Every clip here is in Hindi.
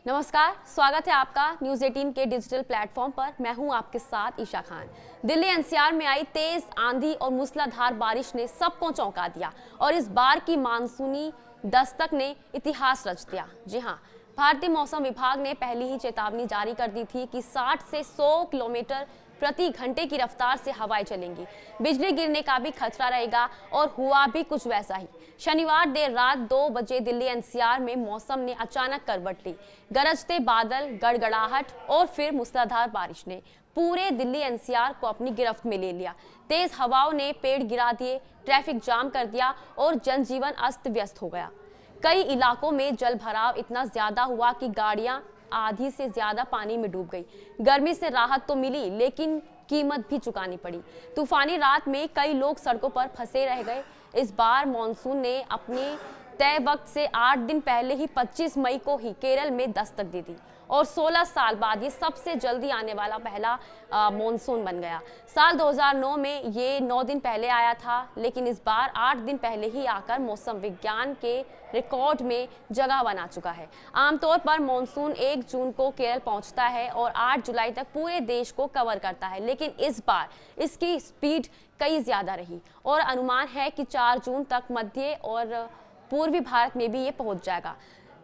नमस्कार, स्वागत है आपका न्यूज़ 18 के डिजिटल प्लेटफॉर्म पर। मैं हूं आपके साथ ईशा खान। दिल्ली एनसीआर में आई तेज आंधी और मूसलाधार बारिश ने सबको चौंका दिया और इस बार की मानसूनी दस्तक ने इतिहास रच दिया। जी हां, भारतीय मौसम विभाग ने पहले ही चेतावनी जारी कर दी थी कि 60 से 100 किलोमीटर प्रति घंटे की रफ्तार से हवाएं चलेंगी, बिजली गिरने का भी खतरा रहेगा और हुआ भी कुछ वैसा ही। शनिवार देर रात 2 बजे दिल्ली एनसीआर में मौसम ने अचानक करवट ली। गरजते बादल, गड़गड़ाहट और फिर मूसलाधार बारिश ने पूरे दिल्ली एनसीआर को अपनी गिरफ्त में ले लिया। तेज हवाओं ने पेड़ गिरा दिए, ट्रैफिक जाम कर दिया और जनजीवन अस्त व्यस्त हो गया। कई इलाकों में जल भराव इतना ज्यादा हुआ कि गाड़ियां आधी से ज्यादा पानी में डूब गई। गर्मी से राहत तो मिली, लेकिन कीमत भी चुकानी पड़ी। तूफानी रात में कई लोग सड़कों पर फंसे रह गए। इस बार मॉनसून ने अपने तय वक्त से 8 दिन पहले ही 25 मई को ही केरल में दस्तक दी थी और 16 साल बाद ये सबसे जल्दी आने वाला पहला मॉनसून बन गया। साल 2009 में ये 9 दिन पहले आया था, लेकिन इस बार 8 दिन पहले ही आकर मौसम विज्ञान के रिकॉर्ड में जगह बना चुका है। आमतौर पर मॉनसून 1 जून को केरल पहुंचता है और 8 जुलाई तक पूरे देश को कवर करता है, लेकिन इस बार इसकी स्पीड कई ज्यादा रही और अनुमान है कि 4 जून तक मध्य और पूर्वी भारत में भी ये पहुंच जाएगा।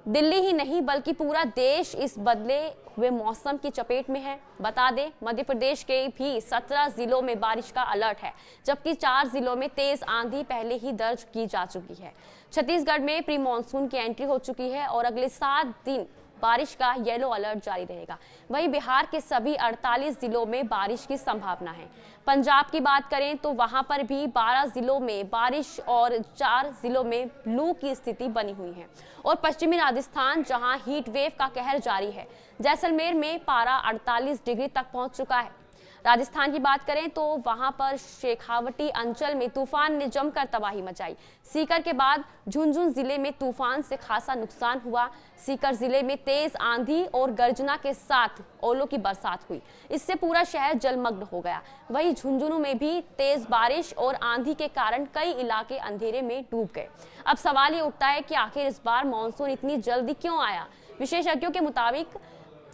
दिल्ली ही नहीं बल्कि पूरा देश इस बदले हुए मौसम की चपेट में है। बता दें, मध्य प्रदेश के भी 17 जिलों में बारिश का अलर्ट है, जबकि 4 जिलों में तेज आंधी पहले ही दर्ज की जा चुकी है। छत्तीसगढ़ में प्री मानसून की एंट्री हो चुकी है और अगले 7 दिन बारिश का येलो अलर्ट जारी रहेगा। वहीं बिहार के सभी 48 जिलों में बारिश की संभावना है। पंजाब की बात करें तो वहां पर भी 12 जिलों में बारिश और 4 जिलों में लू की स्थिति बनी हुई है। और पश्चिमी राजस्थान, जहां हीट वेव का कहर जारी है, जैसलमेर में पारा 48 डिग्री तक पहुंच चुका है। राजस्थान की बात करें तो वहां पर शेखावटी अंचल में तूफान ने जमकर तबाही मचाई। सीकर के बाद झुंझुनू जिले में तूफान से खासा नुकसान हुआ। सीकर जिले में तेज आंधी और गर्जना के साथ ओलों की बरसात हुई, इससे पूरा शहर जलमग्न हो गया। वहीं झुंझुनू में भी तेज बारिश और आंधी के कारण कई इलाके अंधेरे में डूब गए। अब सवाल ये उठता है कि आखिर इस बार मानसून इतनी जल्दी क्यों आया। विशेषज्ञों के मुताबिक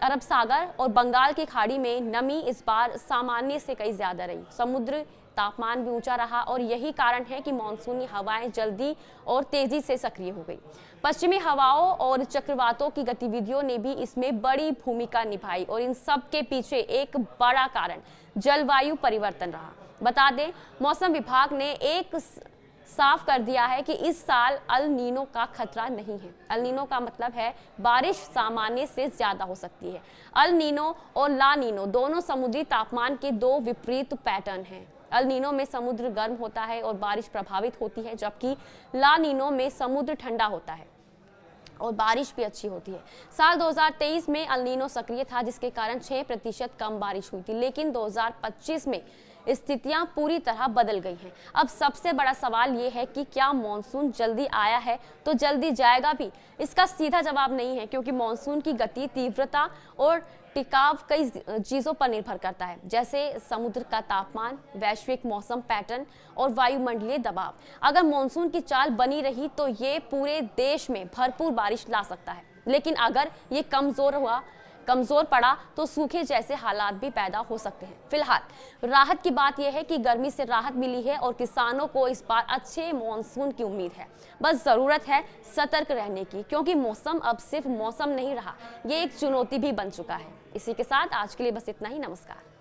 अरब सागर और बंगाल की खाड़ी में नमी इस बार सामान्य से कई ज्यादा रही। समुद्र तापमान भी ऊंचा रहा और यही कारण है कि मानसूनी हवाएं जल्दी और तेजी से सक्रिय हो गई। पश्चिमी हवाओं और चक्रवातों की गतिविधियों ने भी इसमें बड़ी भूमिका निभाई और इन सब के पीछे एक बड़ा कारण जलवायु परिवर्तन रहा। बता दें, मौसम विभाग ने एक साफ कर दिया है कि इस साल अल नीनो का खतरा नहीं है। अल नीनो का मतलब है बारिश सामान्य से ज्यादा हो सकती है। अल नीनो और ला नीनो दोनों समुद्री तापमान के 2 विपरीत पैटर्न हैं। अल नीनो में समुद्र गर्म होता है और बारिश प्रभावित होती है, जबकि ला नीनो में समुद्र ठंडा होता है और बारिश भी अच्छी होती है। साल 2023 में अल नीनो सक्रिय था, जिसके कारण 6% कम बारिश हुई थी, लेकिन 2025 में स्थितियां पूरी तरह बदल गई हैं। अब सबसे बड़ा सवाल ये है कि क्या मॉनसून जल्दी आया है तो जल्दी जाएगा भी। इसका सीधा जवाब नहीं है, क्योंकि मॉनसून की गति, तीव्रता और टिकाव कई चीजों पर निर्भर करता है, जैसे समुद्र का तापमान, वैश्विक मौसम पैटर्न और वायुमंडलीय दबाव। अगर मॉनसून की चाल बनी रही तो ये पूरे देश में भरपूर बारिश ला सकता है, लेकिन अगर ये कमजोर पड़ा तो सूखे जैसे हालात भी पैदा हो सकते हैं। फिलहाल राहत की बात यह है कि गर्मी से राहत मिली है और किसानों को इस बार अच्छे मॉनसून की उम्मीद है। बस जरूरत है सतर्क रहने की, क्योंकि मौसम अब सिर्फ मौसम नहीं रहा, ये एक चुनौती भी बन चुका है। इसी के साथ आज के लिए बस इतना ही। नमस्कार।